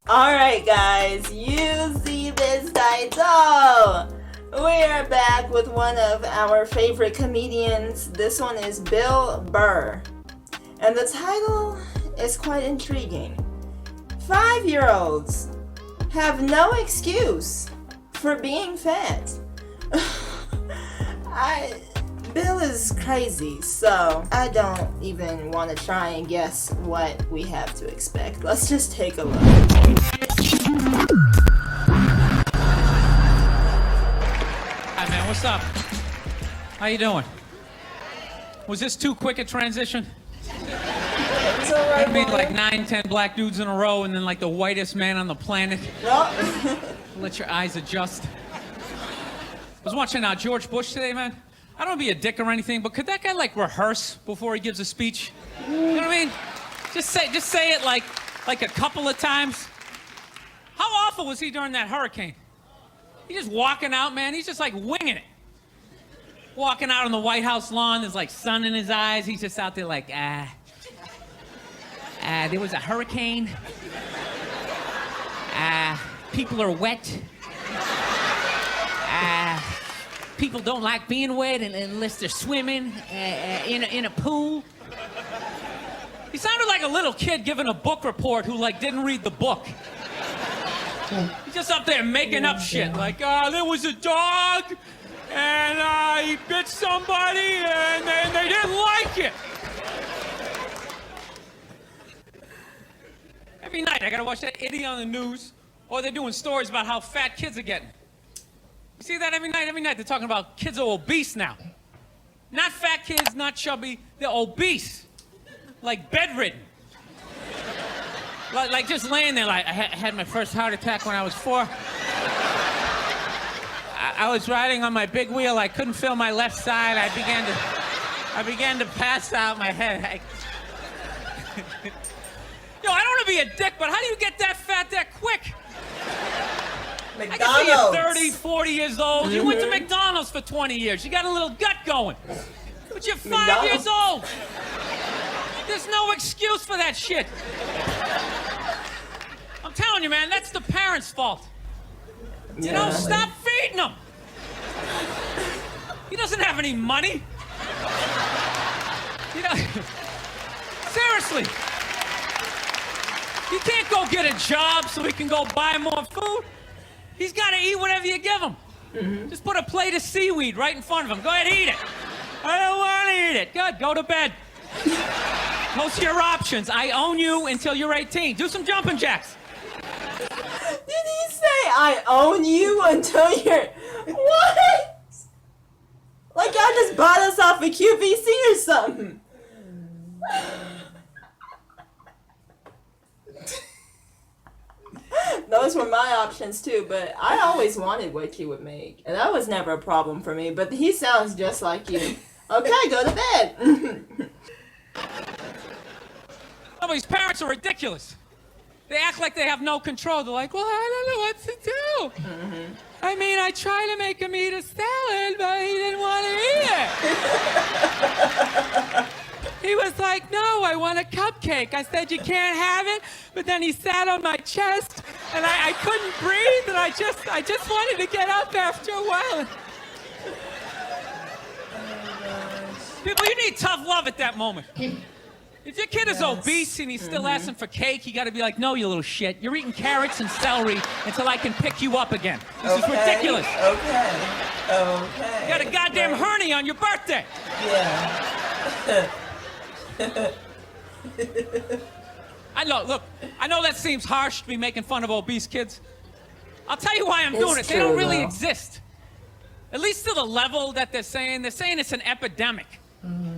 Alright guys, you see this title! We are back with one of our favorite comedians. This one is Bill Burr. And the title is quite intriguing. 5-year-olds have no excuse for being fat. Bill is crazy, so I don't even want to try and guess what we have to expect. Let's just take a look. Hi man, what's up? How you doing? Was this too quick a transition? It's alright, I mean, like 9-10 black dudes in a row and then like the whitest man on the planet. No. Let your eyes adjust. I was watching George Bush today, man. I don't want to be a dick or anything, but could that guy like rehearse before he gives a speech? You know what I mean? Just say it like a couple of times. How awful was he during that hurricane? He's just walking out, man. He's just like winging it. Walking out on the White House lawn, there's like sun in his eyes. He's just out there like, there was a hurricane. People are wet. People don't like being wet unless they're swimming in a pool. He sounded like a little kid giving a book report who like didn't read the book. He's just up there making up shit like, there was a dog and he bit somebody and they didn't like it. Every night I gotta watch that idiot on the news, or they're doing stories about how fat kids are getting. You see that every night? Every night they're talking about kids are obese now. Not fat kids, not chubby, they're obese. Like bedridden. Like just laying there like, I had my first heart attack when I was 4. I was riding on my big wheel, I couldn't feel my left side, I began to pass out my head. Yo, I don't want to be a dick, but how do you get that fat that quick? McDonald's. I can see you're 30, 40 years old. You went to McDonald's for 20 years. You got a little gut going. But you're 5 years old. There's no excuse for that shit. I'm telling you, man, that's the parents' fault. You know, stop feeding him. He doesn't have any money. You know, seriously. He can't go get a job so he can go buy more food. He's got to eat whatever you give him. Mm-hmm. Just put a plate of seaweed right in front of him. Go ahead, eat it. I don't want to eat it. Good, go to bed. Those are your options. I own you until you're 18. Do some jumping jacks. Did he say I own you until you're... What? Like y'all just bought us off a QVC or something. Those were my options too, but I always wanted what you would make. And that was never a problem for me, but he sounds just like you. Okay, go to bed. Oh, these parents are ridiculous. They act like they have no control. They're like, well, I don't know what to do. Mm-hmm. I mean, I tried to make him eat a salad, but he didn't want to eat it. He was like, no, I want a cupcake. I said, you can't have it. But then he sat on my chest, and I couldn't breathe, and I just wanted to get up after a while. People, you need tough love at that moment. If your kid is obese and he's still asking for cake, you gotta be like, no, you little shit. You're eating carrots and celery until I can pick you up again. This is ridiculous. Okay. You got a goddamn hernia on your birthday. Yeah. I know that seems harsh to be making fun of obese kids. I'll tell you why I'm doing it. They don't really exist. At least to the level that they're saying it's an epidemic.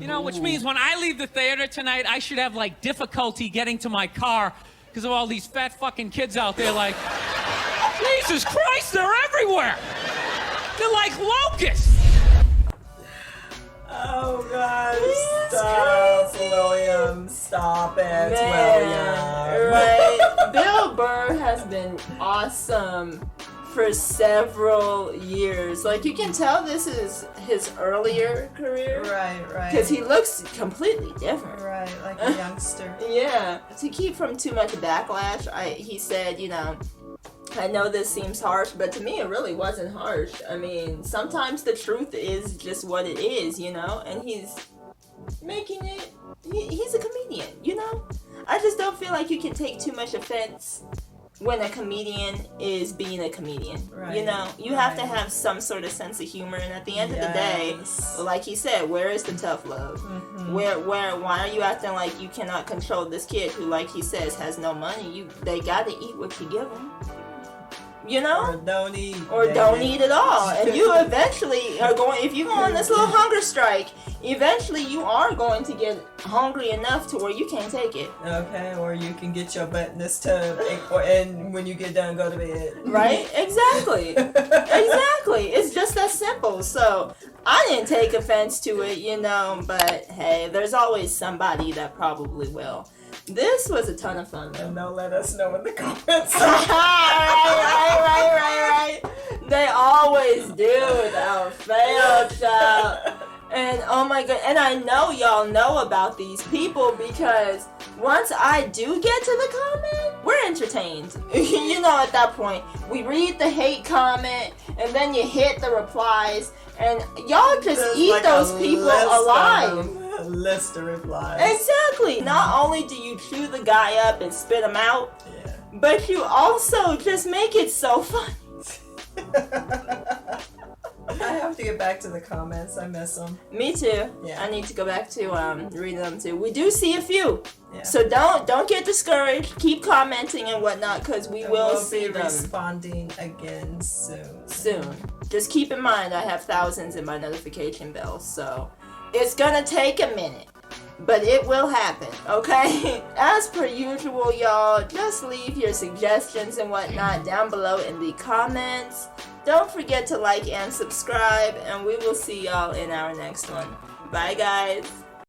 You know, which means when I leave the theater tonight, I should have, like, difficulty getting to my car because of all these fat fucking kids out there, like, Jesus Christ, they're everywhere. They're like locusts. Oh, God. Stop, crazy. William. Stop it, William. Right. Bill Burr has been awesome for several years. Like, you can tell this is his earlier career. Right. Because he looks completely different. Right, like a youngster. Yeah. To keep from too much backlash, he said, I know this seems harsh, but to me it really wasn't harsh. I mean, sometimes the truth is just what it is, and he's making it, he's a comedian, I just don't feel like you can take too much offense when a comedian is being a comedian. Right. You have to have some sort of sense of humor, and at the end of the day, like he said, where is the tough love? Mm-hmm. Why are you acting like you cannot control this kid who, like he says, has no money? They gotta eat what you give them. Or don't eat. Or don't eat at all. And you eventually are going, if you go on this little hunger strike, eventually you are going to get hungry enough to where you can't take it. Okay, or you can get your butt in this tub and when you get done, go to bed. Right? Exactly. Exactly. It's just that simple. So I didn't take offense to it, but hey, there's always somebody that probably will. This was a ton of fun, though. And they'll let us know in the comments. right. They always do with our fail child. And oh my god, and I know y'all know about these people because once I do get to the comment, we're entertained. At that point, we read the hate comment and then you hit the replies and y'all just eat like those people alive. A list of replies. Exactly. Not only do you chew the guy up and spit him out, but you also just make it so fun. I have to get back to the comments. I miss them. Me too. Yeah. I need to go back to reading them too. We do see a few. Yeah. So don't get discouraged. Keep commenting and whatnot because we'll see them. Responding again soon. Just keep in mind I have thousands in my notification bell, so it's gonna take a minute. But it will happen, okay? As per usual, y'all, just leave your suggestions and whatnot down below in the comments. Don't forget to like and subscribe, and we will see y'all in our next one. Bye, guys.